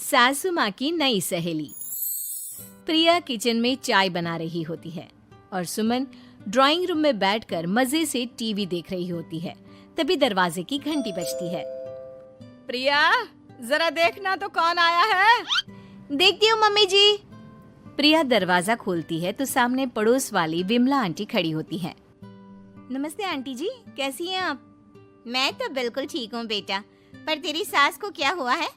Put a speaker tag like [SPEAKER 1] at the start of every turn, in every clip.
[SPEAKER 1] सासू माँ की नई सहेली। प्रिया किचन में चाय बना रही होती है और सुमन ड्राइंग रूम में बैठकर मजे से टीवी देख रही होती है। तभी दरवाजे की घंटी बजती है।
[SPEAKER 2] प्रिया, जरा देखना तो कौन आया है।
[SPEAKER 1] देखती हूँ मम्मी जी। प्रिया दरवाजा खोलती है तो सामने पड़ोस वाली विमला आंटी खड़ी होती है। नमस्ते आंटी जी, कैसी हैं आप?
[SPEAKER 3] मैं तो बिल्कुल ठीक हूँ बेटा, पर तेरी सास को क्या हुआ है?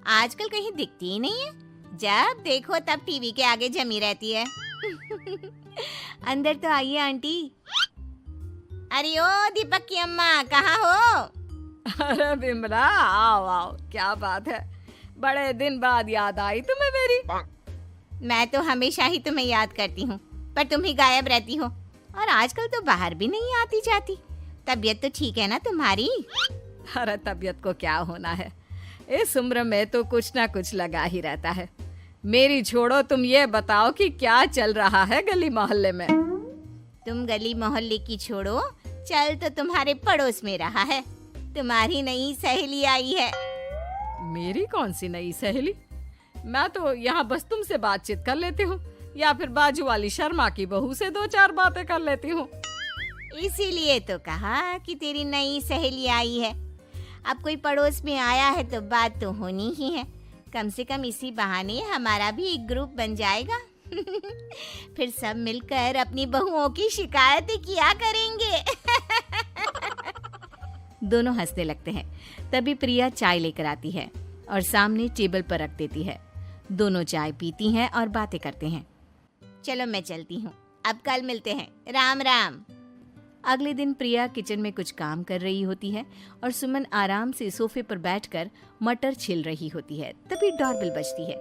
[SPEAKER 3] आजकल कहीं दिखती ही नहीं है। जब देखो तब टीवी के आगे जमी रहती है।
[SPEAKER 1] अंदर तो आइए आंटी।
[SPEAKER 3] अरे ओ दीपक की अम्मा, कहाँ हो?
[SPEAKER 2] अरे बिमला, आओ आओ, क्या बात है, बड़े दिन बाद याद आई तुम्हें मेरी।
[SPEAKER 3] मैं तो हमेशा ही तुम्हें याद करती हूँ, पर तुम ही गायब रहती हो और आजकल तो बाहर भी नहीं आती जाती। तबीयत तो ठीक है ना तुम्हारी?
[SPEAKER 2] अरे तबीयत को क्या होना है, इस उम्र में तो कुछ ना कुछ लगा ही रहता है। मेरी छोड़ो, तुम ये बताओ कि क्या चल रहा है गली मोहल्ले में।
[SPEAKER 3] तुम गली मोहल्ले की छोड़ो, चल तो तुम्हारे पड़ोस में रहा है। तुम्हारी नई सहेली आई है।
[SPEAKER 2] मेरी कौन सी नई सहेली? मैं तो यहाँ बस तुमसे बातचीत कर लेती हूँ या फिर बाजू वाली शर्मा की बहू से दो चार बातें कर लेती हूँ।
[SPEAKER 3] इसीलिए तो कहा कि तेरी नई सहेली आई है। अब कोई पड़ोस में आया है तो बात तो होनी ही है। कम से कम इसी बहाने हमारा भी एक ग्रुप बन जाएगा। फिर सब मिलकर अपनी बहुओं की शिकायतें किया करेंगे।
[SPEAKER 1] दोनों हंसने लगते हैं। तभी प्रिया चाय लेकर आती है और सामने टेबल पर रख देती है। दोनों चाय पीती हैं और बातें करते हैं।
[SPEAKER 3] चलो मैं चलती हूँ, अब कल मिलते हैं। राम राम।
[SPEAKER 1] अगले दिन प्रिया किचन में कुछ काम कर रही होती है और सुमन आराम से सोफे पर बैठकर मटर छिल रही होती है। तभी डोरबेल बजती है।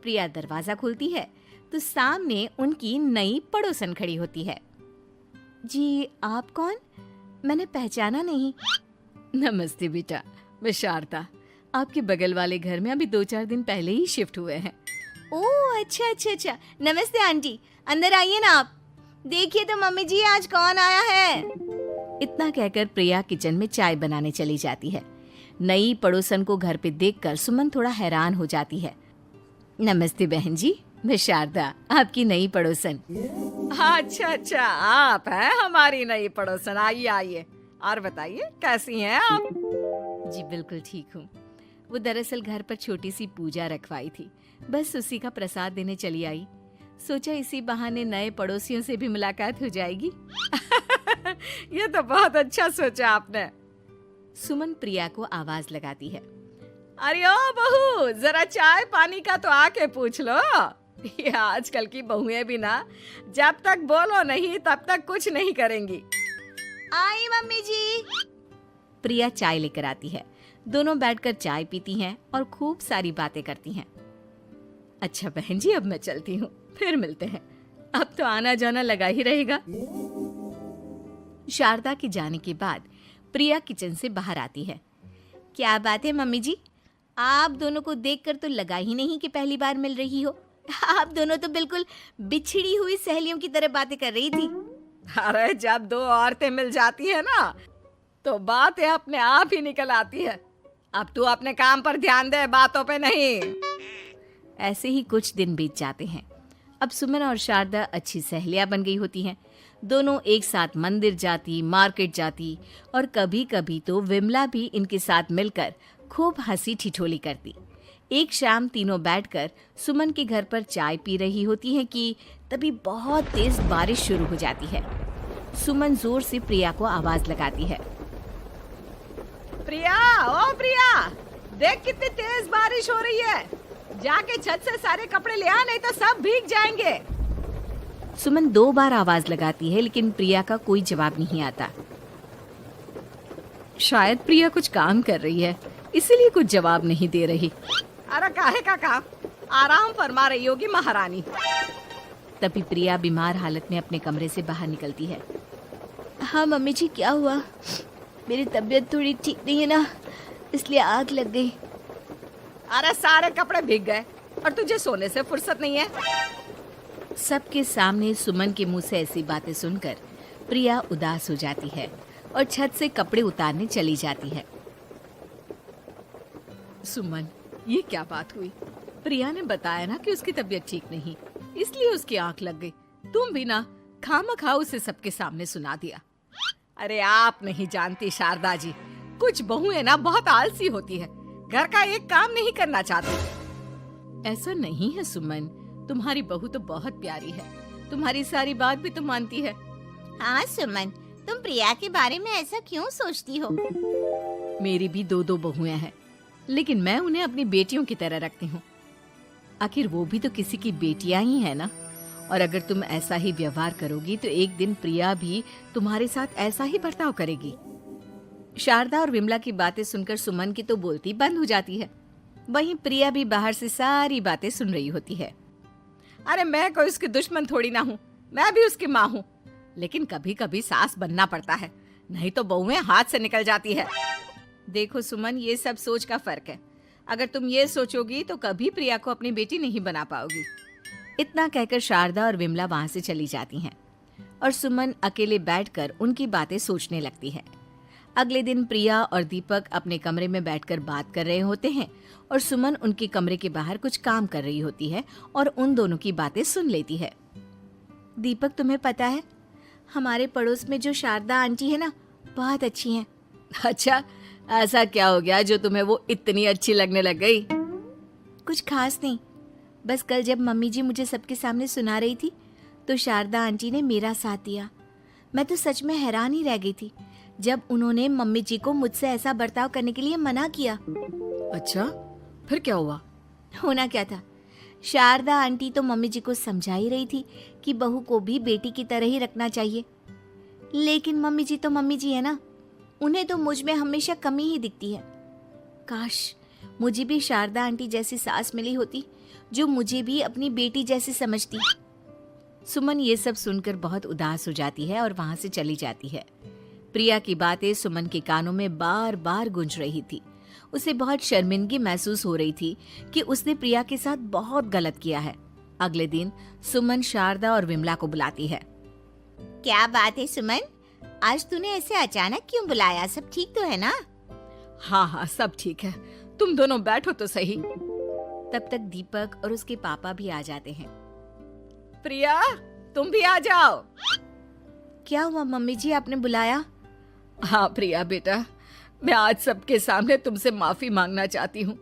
[SPEAKER 1] प्रिया दरवाजा खोलती है तो सामने उनकी नई पड़ोसन खड़ी होती है। जी, आप कौन? मैंने पहचाना नहीं। नमस्ते बेटा, मैं शारदा, आपके बगल वाले घर में अभी 2-4 दिन पहले ही शिफ्ट हुए हैं। ओह अच्छा अच्छा अच्छा, नमस्ते आंटी, अंदर आइए ना आप। देखिए तो मम्मी जी, आज कौन आया है। इतना कहकर प्रिया किचन में चाय बनाने चली जाती है। नई पड़ोसन को घर पे देखकर सुमन थोड़ा हैरान हो जाती है। नमस्ते बहन जी, मैं शारदा, आपकी नई पड़ोसन।
[SPEAKER 2] अच्छा अच्छा, आप हैं हमारी नई पड़ोसन। आइए आइए, और बताइए कैसी हैं आप?
[SPEAKER 1] जी बिल्कुल ठीक हूँ। वो दरअसल घर पर छोटी सी पूजा रखवाई थी, बस उसी का प्रसाद देने चली आई। सोचा इसी बहाने नए पड़ोसियों से भी मुलाकात हो जाएगी।
[SPEAKER 2] ये तो बहुत अच्छा सोचा आपने।
[SPEAKER 1] सुमन प्रिया को आवाज लगाती है।
[SPEAKER 2] अरे ओ बहू, जरा चाय पानी का तो आके पूछ लो। ये आजकल की बहुएं भी ना, जब तक बोलो नहीं तब तक कुछ नहीं करेंगी।
[SPEAKER 3] आई मम्मी जी।
[SPEAKER 1] प्रिया चाय लेकर आती है। दोनों बैठकर चाय पीती हैं और खूब सारी बातें करती हैं। अच्छा बहन जी, अब मैं चलती हूँ, फिर मिलते हैं। अब तो आना जाना लगा ही रहेगा। शारदा के जाने के बाद प्रिया किचन से बाहर आती है। क्या बात है मम्मी जी, आप दोनों को देखकर तो लगा ही नहीं कि पहली बार मिल रही हो। आप दोनों तो बिल्कुल बिछड़ी हुई सहेलियों की तरह बातें कर रही थी।
[SPEAKER 2] अरे जब दो औरतें मिल जाती है ना, तो बातें अपने आप ही निकल आती है। अब तू अपने काम पर ध्यान दे, बातों पे नहीं।
[SPEAKER 1] ऐसे ही कुछ दिन बीत जाते हैं। अब सुमन और शारदा अच्छी सहेलियां बन गई होती हैं। दोनों एक साथ मंदिर जाती, मार्केट जाती और कभी कभी तो विमला भी इनके साथ मिलकर खूब हंसी ठिठोली करती। एक शाम तीनों बैठकर सुमन के घर पर चाय पी रही होती हैं कि तभी बहुत तेज बारिश शुरू हो जाती है। सुमन जोर से प्रिया को आवाज लगाती है।
[SPEAKER 2] प्रिया, ओ प्रिया, देख कितनी तेज बारिश हो रही है। जाके छत से सारे कपड़े ले आ, नहीं तो सब भीग जाएंगे।
[SPEAKER 1] सुमन 2 बार आवाज लगाती है लेकिन प्रिया का कोई जवाब नहीं आता। शायद प्रिया कुछ काम कर रही है, इसीलिए कुछ जवाब नहीं दे रही।
[SPEAKER 2] अरे काहे का काम, आराम फरमा रही होगी महारानी।
[SPEAKER 1] तभी प्रिया बीमार हालत में अपने कमरे से बाहर निकलती है। हाँ मम्मी जी, क्या हुआ? मेरी तबीयत थोड़ी ठीक नहीं है ना, इसलिए आग लग गई।
[SPEAKER 2] अरे सारे कपड़े भीग गए और तुझे सोने से फुर्सत नहीं है।
[SPEAKER 1] सबके सामने सुमन के मुंह से ऐसी बातें सुनकर प्रिया उदास हो जाती है और छत से कपड़े उतारने चली जाती है।
[SPEAKER 2] सुमन, ये क्या बात हुई? प्रिया ने बताया ना कि उसकी तबीयत ठीक नहीं, इसलिए उसकी आंख लग गई। तुम भी ना खामखा उसे सबके सामने सुना दिया। अरे आप नहीं जानती शारदा जी, कुछ बहुएं ना बहुत आलसी होती है, घर का एक काम नहीं करना चाहती। ऐसा नहीं है सुमन, तुम्हारी बहू तो बहुत प्यारी है, तुम्हारी सारी बात भी तो मानती है।
[SPEAKER 3] हाँ सुमन, तुम प्रिया के बारे में ऐसा क्यों सोचती हो?
[SPEAKER 2] मेरी भी दो बहुएं हैं, लेकिन मैं उन्हें अपनी बेटियों की तरह रखती हूँ। आखिर वो भी तो किसी की बेटियां ही है ना। और अगर तुम ऐसा ही व्यवहार करोगी तो एक दिन प्रिया भी तुम्हारे साथ ऐसा ही बर्ताव करेगी। शारदा और विमला की बातें सुनकर सुमन की तो बोलती बंद हो जाती है। वहीं प्रिया भी बाहर से सारी बातें सुन रही होती है। अरे मैं कोई उसकी दुश्मन थोड़ी ना हूँ, मैं भी उसकी माँ हूँ, लेकिन कभी कभी सास बनना पड़ता है, नहीं तो बहुएं हाथ से निकल जाती है। देखो सुमन, ये सब सोच का फर्क है। अगर तुम ये सोचोगी तो कभी प्रिया को अपनी बेटी नहीं बना पाओगी। इतना कहकर शारदा और विमला वहां से चली जाती हैं और सुमन अकेले बैठकर उनकी बातें सोचने लगती है। अगले दिन प्रिया और दीपक अपने कमरे में बैठकर बात कर रहे होते हैं और सुमन उनके कमरे के बाहर कुछ काम कर रही होती है और उन दोनों की बातें सुन लेती है। दीपक, तुम्हें पता है हमारे पड़ोस में जो शारदा आंटी है ना, बहुत अच्छी हैं। अच्छा, ऐसा क्या हो गया जो तुम्हें वो इतनी अच्छी लगने लग गई? कुछ खास नहीं, बस कल जब मम्मी जी मुझे सबके सामने सुना रही थी तो शारदा आंटी ने मेरा साथ दिया। मैं तो सच में हैरान ही रह गई थी जब उन्होंने मम्मी जी को मुझसे ऐसा बर्ताव करने के लिए मना किया। अच्छा, फिर क्या हुआ? होना क्या था, शारदा आंटी तो मम्मी जी को समझा ही रही थी कि बहू को भी बेटी की तरह ही रखना चाहिए, लेकिन मम्मी जी तो मम्मी जी है ना, उन्हें तो मुझ में हमेशा कमी ही दिखती है। काश मुझे भी शारदा आंटी जैसी सास मिली होती जो मुझे भी अपनी बेटी जैसी समझती। सुमन ये सब सुनकर बहुत उदास हो जाती है और वहां से चली जाती है। प्रिया की बातें सुमन के कानों में बार बार गूंज रही थी। उसे बहुत शर्मिंदगी महसूस हो रही थी कि उसने प्रिया के साथ बहुत गलत किया है। अगले दिन सुमन शारदा और विमला को बुलाती है।
[SPEAKER 3] क्या बात है सुमन, आज तूने ऐसे अचानक क्यों बुलाया? सब ठीक तो है ना?
[SPEAKER 2] हाँ, सब ठीक है, तुम दोनों बैठो तो सही।
[SPEAKER 1] तब तक दीपक और उसके पापा भी आ जाते हैं।
[SPEAKER 2] प्रिया, तुम भी आ जाओ।
[SPEAKER 1] क्या हुआ मम्मी जी, आपने बुलाया?
[SPEAKER 2] हाँ प्रिया बेटा, मैं आज सबके सामने तुमसे माफी मांगना चाहती हूँ।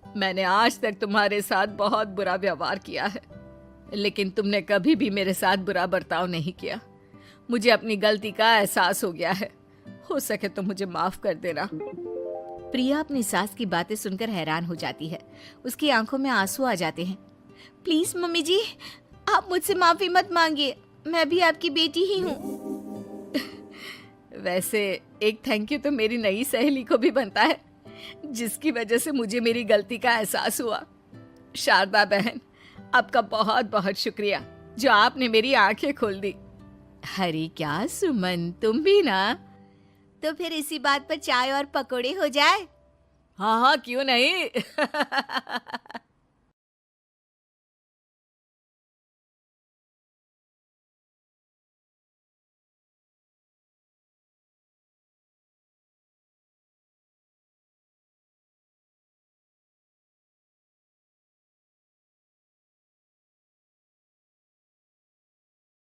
[SPEAKER 2] मैंने आज तक तुम्हारे साथ बहुत बुरा व्यवहार किया है, लेकिन तुमने कभी भी मेरे साथ बुरा बर्ताव नहीं किया। मुझे अपनी गलती का एहसास हो गया है, हो सके तो मुझे माफ कर देना।
[SPEAKER 1] प्रिया अपनी सास की बातें सुनकर हैरान हो जाती है। उसकी आंखों में आंसू आ जाते हैं। प्लीज मम्मी जी, आप मुझसे माफी मत मांगिए, मैं भी आपकी बेटी ही हूँ।
[SPEAKER 2] वैसे एक थैंक यू तो मेरी नई सहेली को भी बनता है, जिसकी वजह से मुझे मेरी गलती का एहसास हुआ। शारदा बहन, आपका बहुत बहुत शुक्रिया जो आपने मेरी आंखें खोल दी।
[SPEAKER 1] अरे क्या सुमन, तुम भी ना।
[SPEAKER 3] तो फिर इसी बात पर चाय और पकोड़े हो जाए?
[SPEAKER 2] हाँ, क्यों नहीं।